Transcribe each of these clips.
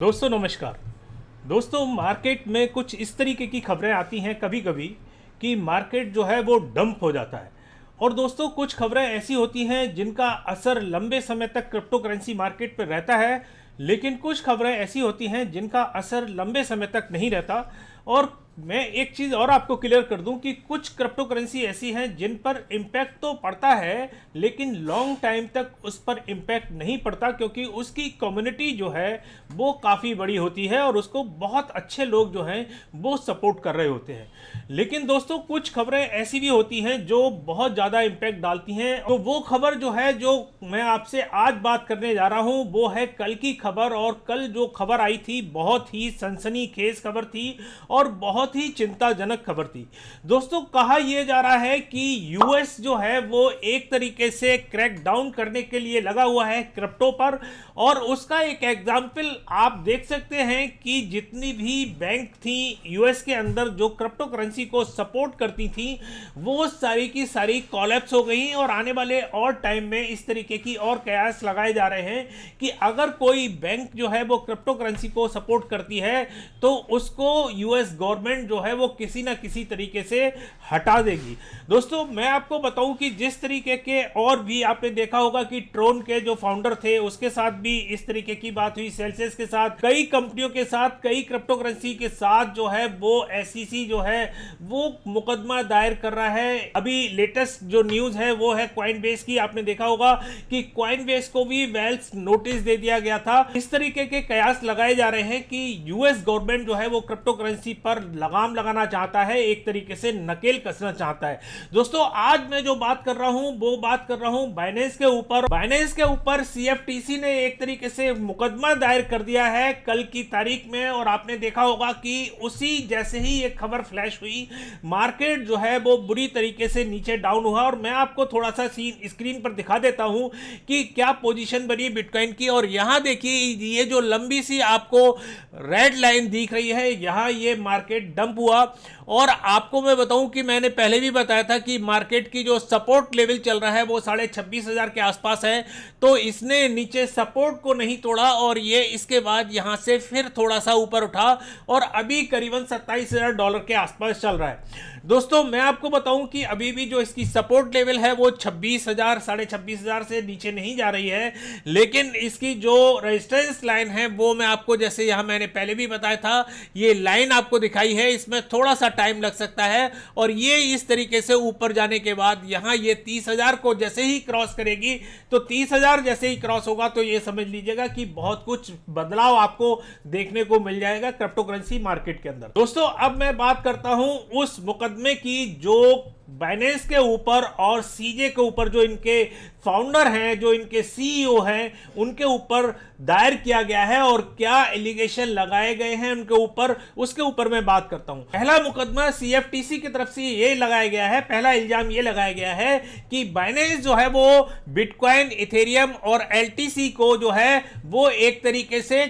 दोस्तों नमस्कार। दोस्तों मार्केट में कुछ इस तरीके की खबरें आती हैं कभी कभी कि मार्केट जो है वो डंप हो जाता है। और दोस्तों कुछ खबरें ऐसी होती हैं जिनका असर लंबे समय तक क्रिप्टो करेंसी मार्केट पर रहता है, लेकिन कुछ खबरें ऐसी होती हैं जिनका असर लंबे समय तक नहीं रहता। और मैं एक चीज़ और आपको क्लियर कर दूं कि कुछ क्रिप्टो करेंसी ऐसी हैं जिन पर इम्पैक्ट तो पड़ता है, लेकिन लॉन्ग टाइम तक उस पर इम्पैक्ट नहीं पड़ता, क्योंकि उसकी कम्युनिटी जो है वो काफ़ी बड़ी होती है और उसको बहुत अच्छे लोग जो हैं वो सपोर्ट कर रहे होते हैं। लेकिन दोस्तों कुछ खबरें ऐसी भी होती हैं जो बहुत ज़्यादा इम्पैक्ट डालती हैं। तो वो खबर जो है जो मैं आपसे आज बात करने जा रहा हूँ वो है कल की खबर। और कल जो खबर आई थी बहुत ही सनसनीखेज खबर थी और बहुत ही चिंताजनक खबर थी। दोस्तों कहा यह जा रहा है कि यूएस जो है वो एक तरीके से क्रैक डाउन करने के लिए लगा हुआ है क्रिप्टो पर। और उसका एक एग्जाम्पल आप देख सकते हैं कि जितनी भी बैंक थी यूएस के अंदर जो क्रिप्टो करेंसी को सपोर्ट करती थी वो सारी की सारी कोलैप्स हो गई। और आने वाले और टाइम में इस तरीके की और कयास लगाए जा रहे हैं कि अगर कोई बैंक जो है वो क्रिप्टो करेंसी को सपोर्ट करती है तो उसको यूएस गवर्नमेंट जो है वो किसी ना किसी तरीके से हटा देगी। दोस्तों मैं आपको बताऊं कि जिस तरीके के और भी आपने देखा होगा कि ट्रोन के जो फाउंडर थे उसके साथ भी इस तरीके की बात हुई, सेल्सियस के साथ, कई कंपनियों के साथ, कई क्रिप्टो करेंसी के साथ जो है वो एसईसी जो है वो मुकदमा दायर कर रहा है। अभी लेटेस्ट जो न्यूज है वो है कॉइनबेस की। आपने देखा होगा कि कॉइनबेस को भी वेल्स नोटिस दे दिया गया था। इस तरीके के कयास लगाए जा रहे हैं कि यूएस गवर्नमेंट जो है वो क्रिप्टो करेंसी पर लगाम लगाना चाहता है, एक तरीके से नकेल कसना चाहता है। दोस्तों आज मैं जो बात कर रहा हूं वो बात कर रहा हूं बाइनेंस के ऊपर। बाइनेंस के ऊपर सीएफटीसी ने एक तरीके से मुकदमा दायर कर दिया है कल की तारीख में। और आपने देखा होगा कि उसी जैसे ही एक खबर फ्लैश हुई मार्केट जो है वो बुरी तरीके से नीचे डाउन हुआ। और मैं आपको थोड़ा सा सीन स्क्रीन पर दिखा देता हूं कि क्या पोजीशन बनी बिटकॉइन की। और यहां देखिए ये जो लंबी सी आपको रेड लाइन दिख रही है, यहां ये मार्केट डंप हुआ। और आपको मैं बताऊं कि मैंने पहले भी बताया था कि मार्केट की जो सपोर्ट लेवल चल रहा है वो 26,500 के आसपास है। तो इसने नीचे सपोर्ट को नहीं तोड़ा और ये इसके बाद यहां से फिर थोड़ा सा ऊपर उठा और अभी करीबन $27,000 के आसपास चल रहा है। दोस्तों मैं आपको बताऊं कि अभी भी जो इसकी सपोर्ट लेवल है वो 26,000 26,500 से नीचे नहीं जा रही है। लेकिन इसकी जो रेजिस्टेंस लाइन है वो मैं आपको, जैसे यहां मैंने पहले भी बताया था, ये लाइन आपको दिखाई है, इसमें थोड़ा सा टाइम लग सकता है। और ये इस तरीके से ऊपर जाने के बाद यहां ये 30,000 को जैसे ही क्रॉस करेगी, तो 30,000 जैसे ही क्रॉस होगा तो ये समझ लीजिएगा कि बहुत कुछ बदलाव आपको देखने को मिल जाएगा क्रिप्टो करेंसी मार्केट के अंदर। दोस्तों अब मैं बात करता हूं उस मुकदमे की जो बाइनेंस के ऊपर और सीजे के ऊपर, जो इनके फाउंडर हैं, जो इनके सीईओ हैं, उनके ऊपर दायर किया गया है और क्या एलिगेशन लगाए गए हैं उनके ऊपर, उसके ऊपर मैं बात करता हूं। पहला मुकदमा सीएफटीसी की तरफ से ये लगाया गया है, पहला इल्जाम ये लगाया गया है कि बाइनेंस जो है वो बिटकॉइन, इथेरियम और एलटीसी को जो है वो एक तरीके से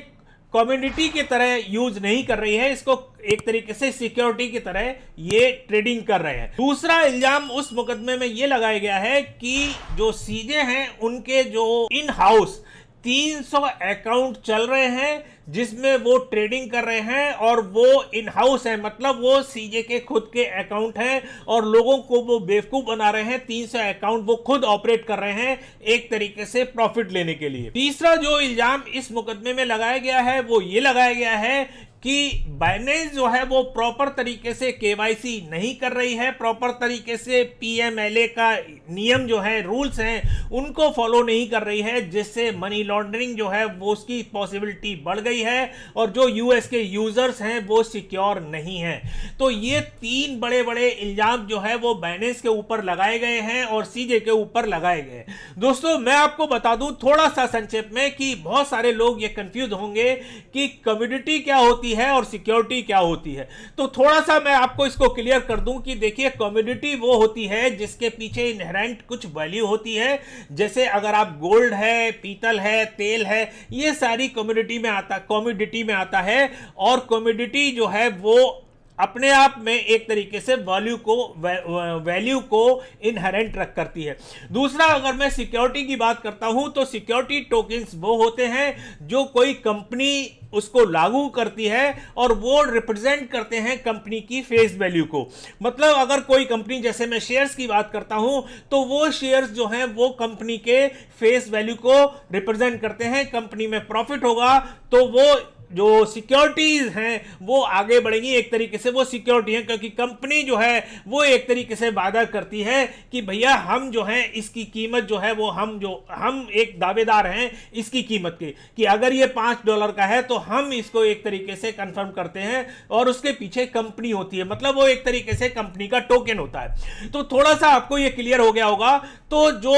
कम्युनिटी की तरह यूज नहीं कर रही है, इसको एक तरीके से सिक्योरिटी की तरह ये ट्रेडिंग कर रहे हैं। दूसरा इल्जाम उस मुकदमे में ये लगाया गया है कि जो सीजे हैं उनके जो इन हाउस 300 अकाउंट चल रहे हैं जिसमें वो ट्रेडिंग कर रहे हैं और वो इन हाउस है, मतलब वो सीजे के खुद के अकाउंट हैं और लोगों को वो बेवकूफ बना रहे हैं। 300 अकाउंट वो खुद ऑपरेट कर रहे हैं एक तरीके से प्रॉफिट लेने के लिए। तीसरा जो इल्जाम इस मुकदमे में लगाया गया है वो ये लगाया गया है कि बाइनेंस जो है वो प्रॉपर तरीके से केवाईसी नहीं कर रही है, प्रॉपर तरीके से पीएमएलए का नियम जो है, रूल्स हैं, उनको फॉलो नहीं कर रही है, जिससे मनी लॉन्ड्रिंग जो है वो उसकी पॉसिबिलिटी बढ़ गई है और जो यूएस के यूजर्स हैं वो सिक्योर नहीं है। तो ये तीन बड़े बड़े इल्जाम जो है वो बाइनेंस के ऊपर लगाए गए हैं और सीजे के ऊपर लगाए गए। दोस्तों मैं आपको बता दूं थोड़ा सा संक्षेप में कि बहुत सारे लोग ये कंफ्यूज होंगे कि कम्युनिटी क्या होती है और सिक्योरिटी क्या होती है। तो थोड़ा सा मैं आपको इसको क्लियर कर दूं कि देखिए कम्युनिटी वो होती है जिसके पीछे इनहेरेंट कुछ वैल्यू होती है, जैसे अगर आप गोल्ड है, पीतल है, तेल है, ये सारी कम्युनिटी में आता है। और कम्युनिटी जो है वो अपने आप में एक तरीके से वैल्यू को इनहेरेंट रख करती है। दूसरा, अगर मैं सिक्योरिटी की बात करता हूं तो सिक्योरिटी टोकन्स वो होते हैं जो कोई कंपनी उसको लागू करती है और वो रिप्रेजेंट करते हैं कंपनी की फेस वैल्यू को। मतलब अगर कोई कंपनी, जैसे मैं शेयर्स की बात करता हूं, तो वो शेयर्स जो हैं वो कंपनी के फेस वैल्यू को रिप्रेजेंट करते हैं। कंपनी में प्रॉफिट होगा तो वो जो सिक्योरिटीज हैं वो आगे बढ़ेंगी, एक तरीके से वो सिक्योरिटी है, क्योंकि कंपनी जो है वो एक तरीके से वादा करती है कि भैया हम जो है इसकी कीमत जो है वो हम एक दावेदार हैं इसकी कीमत की, कि अगर ये $5 का है तो हम इसको एक तरीके से कंफर्म करते हैं, और उसके पीछे कंपनी होती है, मतलब वो एक तरीके से कंपनी का टोकन होता है। तो थोड़ा सा आपको ये क्लियर हो गया होगा। तो जो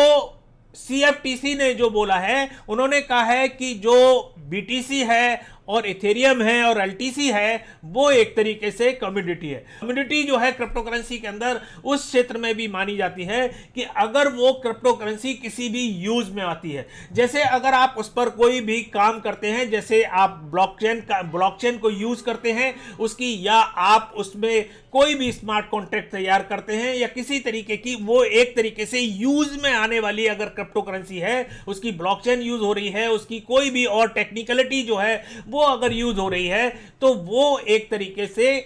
CFTC ने जो बोला है, उन्होंने कहा है कि जो BTC है और इथेरियम है और LTC है वो एक तरीके से कम्युनिटी है। कम्युनिटी जो है क्रिप्टो करेंसी के अंदर उस क्षेत्र में भी मानी जाती है कि अगर वो क्रिप्टो करेंसी किसी भी यूज में आती है, जैसे अगर आप उस पर कोई भी काम करते हैं, जैसे आप ब्लॉकचेन को यूज करते हैं उसकी, या आप उसमें कोई भी स्मार्ट कॉन्ट्रैक्ट तैयार करते हैं, या किसी तरीके की वो एक तरीके से यूज में आने वाली अगर क्रिप्टो करेंसी है, उसकी ब्लॉकचेन यूज हो रही है, उसकी कोई भी और टेक्निकलिटी जो है वो अगर यूज हो रही है, तो वो एक तरीके से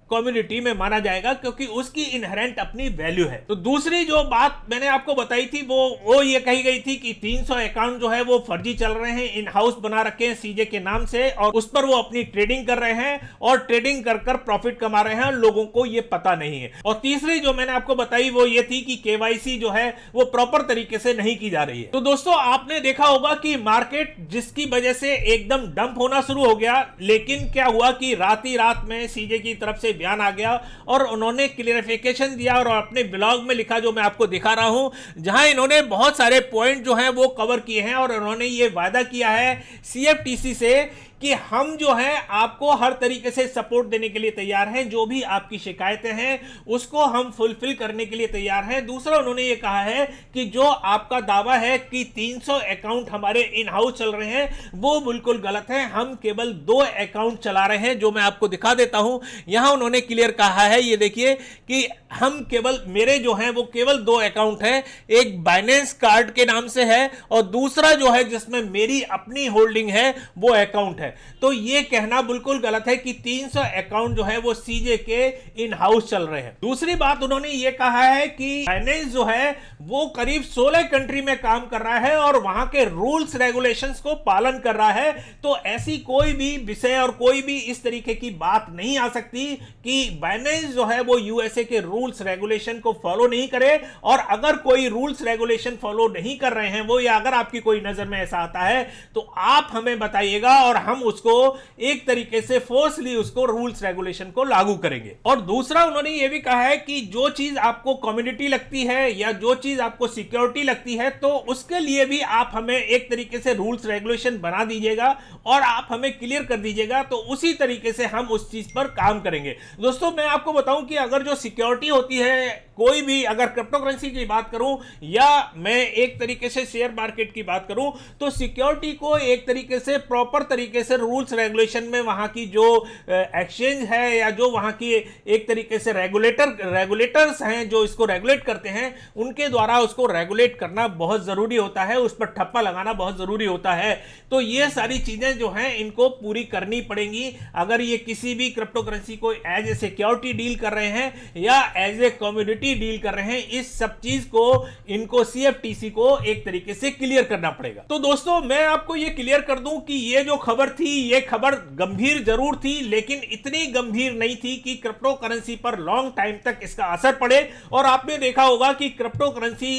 कम्युनिटी में माना जाएगा, क्योंकि उसकी इनहेरेंट अपनी वैल्यू है। तो दूसरी जो बात मैंने आपको बताई थी वो ये कही गई थी कि 300 अकाउंट जो है वो फर्जी चल रहे हैं, इन हाउस बना रखे हैं सीजे के नाम से, और उस पर वो अपनी ट्रेडिंग कर रहे हैं और ट्रेडिंग कर कर प्रॉफिट कमा रहे हैं, लोगों को ये पता नहीं है। और तीसरी जो मैंने आपको बताई वो ये थी कि KYC जो है वो प्रॉपर तरीके से नहीं की जा रही है। तो दोस्तों, आपने देखा होगा कि मार्केट जिसकी वजह से एकदम डंप होना शुरू हो गया, लेकिन क्या हुआ कि रात ही रात में सीजे की तरफ से बयान आ गया और उन्होंने क्लियरिफिकेशन दिया और अपने ब्लॉग में लिखा, जो मैं आपको दिखा रहा हूं, जहां इन्होंने बहुत सारे पॉइंट जो हैं वो कवर किए हैं, और उन्होंने ये वादा किया है CFTC से कि हम जो है आपको हर तरीके से सपोर्ट देने के लिए तैयार हैं, जो भी आपकी शिकायतें हैं उसको हम फुलफिल करने के लिए तैयार हैं। दूसरा, उन्होंने ये कहा है कि जो आपका दावा है कि 300 अकाउंट हमारे इन हाउस चल रहे हैं वो बिल्कुल गलत है, हम केवल 2 अकाउंट चला रहे हैं, जो मैं आपको दिखा देता हूं। यहां उन्होंने क्लियर कहा है, ये देखिए कि हम केवल, मेरे जो है वो केवल 2 अकाउंट है, एक बाइनेंस कार्ड के नाम से है और दूसरा जो है जिसमें मेरी अपनी होल्डिंग है वो अकाउंट है। तो ये कहना बिल्कुल गलत है कि 300 अकाउंट जो है वो सीजे के इन हाउस चल रहे हैं। दूसरी बात, उन्होंने ये कहा है कि बाइनेंस जो है वो करीब 16 कंट्री में काम कर रहा है और वहां के रूल्स रेगुलेशंस को पालन कर रहा है। तो ऐसी कोई भी विषय और कोई भी इस तरीके की बात नहीं आ सकती कि बाइनेंस जो है वो यूएसए के रूल्स रेगुलेशन को फॉलो नहीं करे। और अगर कोई रूल्स रेगुलेशन फॉलो नहीं कर रहे हैं वो, या अगर आपकी कोई नजर में ऐसा आता है तो आप हमें बताइएगा और हम उसको एक तरीके से फोर्सली उसको रूल्स रेगुलेशन को लागू करेंगे। और दूसरा, उन्होंने यह भी कहा है कि जो चीज आपको कम्युनिटी लगती है या जो चीज आपको सिक्योरिटी लगती है, तो उसके लिए भी आप हमें एक तरीके से रूल्स रेगुलेशन बना दीजिएगा और आप हमें क्लियर कर दीजिएगा, तो उसी तरीके से हम उस चीज पर काम करेंगे। दोस्तों, मैं आपको बताऊं कि अगर जो सिक्योरिटी होती है, कोई भी, अगर क्रिप्टो करेंसी की बात करूं या मैं एक तरीके से शेयर मार्केट की बात करूं, तो सिक्योरिटी को एक तरीके से प्रॉपर तरीके से रूल्स रेगुलेशन में वहां की जो एक्सचेंज है या जो वहां की एक तरीके से रेगुलेटर्स हैं जो इसको रेगुलेट करते हैं, उनके द्वारा उसको रेगुलेट करना बहुत जरूरी होता है, उस पर ठप्पा लगाना बहुत जरूरी होता है। तो ये सारी चीजें जो हैं इनको पूरी करनी पड़ेंगी अगर ये किसी भी क्रिप्टो करेंसी को एज ए सिक्योरिटी डील कर रहे हैं या एज ए कम्युनिटी डील कर रहे हैं। इस सब चीज को इनको CFTC को एक तरीके से क्लियर करना पड़ेगा। तो दोस्तों, मैं आपको ये क्लियर कर दूं कि ये जो खबर थी, ये खबर गंभीर जरूर थी, लेकिन इतनी गंभीर नहीं थी कि क्रिप्टो करेंसी पर लॉन्ग टाइम तक इसका असर पड़े। और आपने देखा होगा कि क्रिप्टो करेंसी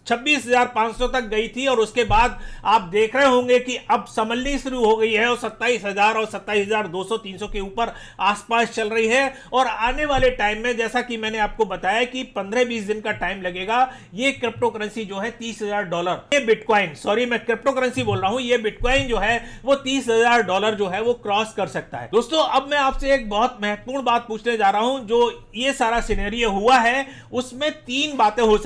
26,500 तक गई थी और उसके बाद आप देख रहे होंगे कि अब संभलनी शुरू हो गई है और 27,000 और 27,200 300 के ऊपर आसपास चल रही है। और आने वाले टाइम में, जैसा कि मैंने आपको बताया कि 15-20 दिन का टाइम लगेगा, ये क्रिप्टो करेंसी जो है $30,000, ये बिटकॉइन, सॉरी मैं क्रिप्टो करेंसी बोल रहा हूं, ये बिटकॉइन जो है वो $30,000 $15 जो है वो क्रॉस कर सकता है। दोस्तों अब मैं आपसे एक बहुत महत्वपूर्ण बात पूछने जा रहा हूं। जो ये सारा सिनेरियो हुआ है उसमें तीन बातें हो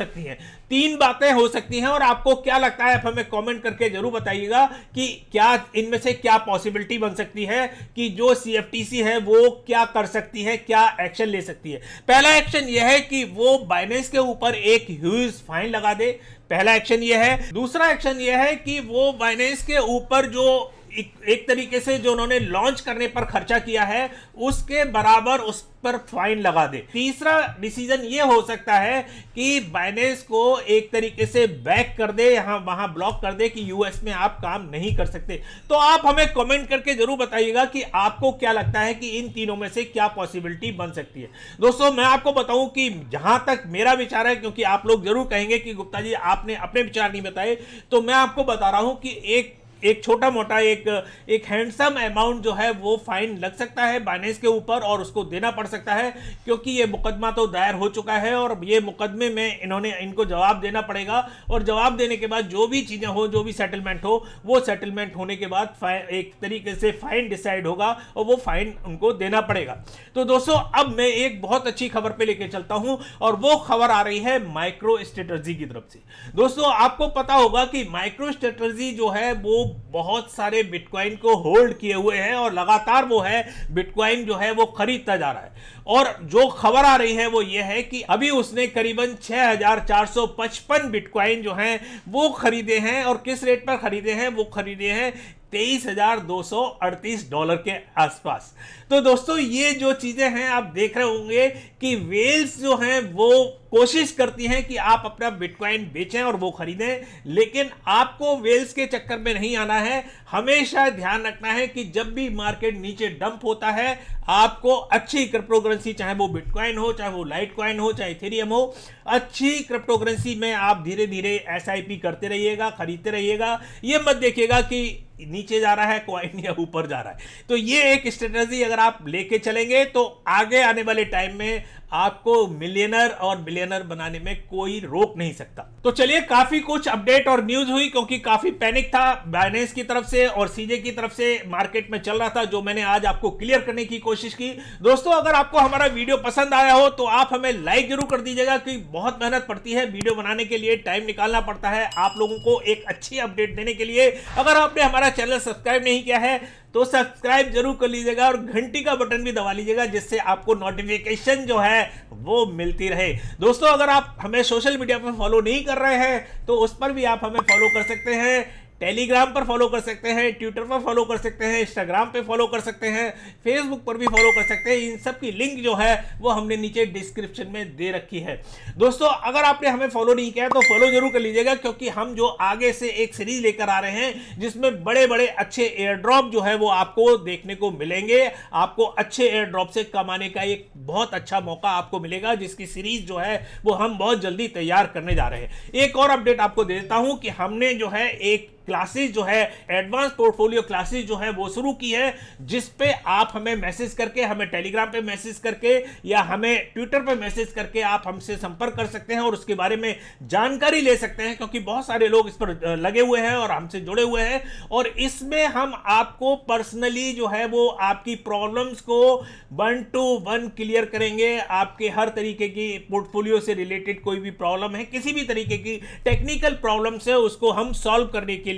सकती हैं और आपको क्या लगता है आप हमें कमेंट करके जरूर बताइएगा कि क्या इनमें से क्या पॉसिबिलिटी बन सकती है कि जो CFTC है वो क्या कर सकती है, क्या एक्शन ले सकती है। पहला एक्शन यह है कि वो बाइनेंस के ऊपर एक ह्यूज फाइन लगा दे, पहला एक्शन यह है। दूसरा एक्शन यह है कि वो बाइनेंस के ऊपर जो एक तरीके से जो उन्होंने लॉन्च करने पर खर्चा किया है उसके बराबर उस पर फाइन लगा दे। तीसरा डिसीजन ये हो सकता है कि बाइनेंस को एक तरीके से बैक कर दे, यहां वहां ब्लॉक कर दे कि यूएस में आप काम नहीं कर सकते। तो आप हमें कमेंट करके जरूर बताइएगा कि आपको क्या लगता है कि इन तीनों में से क्या पॉसिबिलिटी बन सकती है। दोस्तों मैं आपको बताऊं कि जहां तक मेरा विचार है, क्योंकि आप लोग जरूर कहेंगे कि गुप्ता जी आपने अपने विचार नहीं बताए, तो मैं आपको बता रहा हूं कि एक छोटा मोटा एक हैंडसम अमाउंट जो है वो फाइन लग सकता है बाइनेंस के ऊपर और उसको देना पड़ सकता है, क्योंकि ये मुकदमा तो दायर हो चुका है और ये मुकदमे में इनको जवाब देना पड़ेगा और जवाब देने के बाद जो भी चीजें हो, जो भी सेटलमेंट हो, वो सेटलमेंट होने के बाद एक तरीके से फाइन डिसाइड होगा और वो फाइन उनको देना पड़ेगा। तो दोस्तों अब मैं एक बहुत अच्छी खबर पे लेके चलता हूं और वो खबर आ रही है माइक्रो स्ट्रेटजी की तरफ से। दोस्तों आपको पता होगा कि माइक्रो स्ट्रेटजी जो है वो बहुत सारे बिटकॉइन को होल्ड किए हुए हैं और लगातार वो है बिटकॉइन जो है वो खरीदता जा रहा है। और जो खबर आ रही है वो ये है कि अभी उसने करीबन 6455 बिटकॉइन जो हैं वो खरीदे हैं और किस रेट पर खरीदे हैं, वो खरीदे हैं $23,238 के आसपास। तो दोस्तों ये जो चीजें हैं आप देख रहे होंगे कि वेल्स जो हैं वो कोशिश करती हैं कि आप अपना बिटकॉइन बेचें और वो खरीदें, लेकिन आपको वेल्स के चक्कर में नहीं आना है। हमेशा ध्यान रखना है कि जब भी मार्केट नीचे डंप होता है आपको अच्छी क्रिप्टो करेंसी, चाहे वो बिटकॉइन हो, चाहे वो लाइट कॉइन हो, चाहे इथेरियम हो, अच्छी क्रिप्टो करेंसी में आप धीरे धीरे SIP करते रहिएगा, खरीदते रहिएगा। ये मत देखिएगा कि नीचे जा रहा है कॉइन या ऊपर जा रहा है। तो ये एक स्ट्रेटजी अगर आप लेके चलेंगे तो आगे आने वाले टाइम में आपको मिलियनर और बिलियनर बनाने में कोई रोक नहीं सकता। तो चलिए काफी कुछ अपडेट और न्यूज हुई, क्योंकि काफी पैनिक था बाइनेंस की तरफ से और CJ की तरफ से मार्केट में चल रहा था, जो मैंने आज आपको क्लियर करने की कोशिश की। दोस्तों अगर आपको हमारा वीडियो पसंद आया हो तो आप हमें लाइक जरूर कर दीजिएगा, क्योंकि बहुत मेहनत पड़ती है वीडियो बनाने के लिए, टाइम निकालना पड़ता है आप लोगों को एक अच्छी अपडेट देने के लिए। अगर आपने हमारा चैनल सब्सक्राइब नहीं किया है तो सब्सक्राइब जरूर कर लीजिएगा और घंटी का बटन भी दबा लीजिएगा, जिससे आपको नोटिफिकेशन जो है वो मिलती रहे। दोस्तों अगर आप हमें सोशल मीडिया पर फॉलो नहीं कर रहे हैं तो उस पर भी आप हमें फॉलो कर सकते हैं। टेलीग्राम पर फॉलो कर सकते हैं, ट्विटर पर फॉलो कर सकते हैं, इंस्टाग्राम पे फॉलो कर सकते हैं, फेसबुक पर भी फॉलो कर सकते हैं। इन सब की लिंक जो है वो हमने नीचे डिस्क्रिप्शन में दे रखी है। दोस्तों अगर आपने हमें फॉलो नहीं किया तो फॉलो जरूर कर लीजिएगा, क्योंकि हम जो आगे से एक सीरीज लेकर आ रहे हैं जिसमें बड़े बड़े अच्छे एयर ड्रॉप जो है वो आपको देखने को मिलेंगे। आपको अच्छे एयर ड्रॉप से कमाने का एक बहुत अच्छा मौका आपको मिलेगा, जिसकी सीरीज जो है वो हम बहुत जल्दी तैयार करने जा रहे हैं। एक और अपडेट आपको देता हूं कि हमने जो है एक क्लासेस जो है एडवांस पोर्टफोलियो क्लासेस जो है वो शुरू की है, जिस पे आप हमें मैसेज करके, हमें टेलीग्राम पे मैसेज करके या हमें ट्विटर पे मैसेज करके आप हमसे संपर्क कर सकते हैं और उसके बारे में जानकारी ले सकते हैं, क्योंकि बहुत सारे लोग इस पर लगे हुए हैं और हमसे जुड़े हुए हैं। और इसमें हम आपको पर्सनली जो है वो आपकी प्रॉब्लम्स को 1 to 1 क्लियर करेंगे। आपके हर तरीके की पोर्टफोलियो से रिलेटेड कोई भी प्रॉब्लम है, किसी भी तरीके की टेक्निकल प्रॉब्लम्स है, उसको हम सॉल्व करने के लिए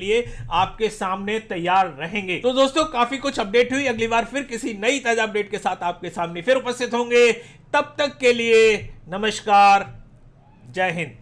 आपके सामने तैयार रहेंगे। तो दोस्तों काफी कुछ अपडेट हुई, अगली बार फिर किसी नई ताजा अपडेट के साथ आपके सामने फिर उपस्थित होंगे। तब तक के लिए नमस्कार, जय हिंद।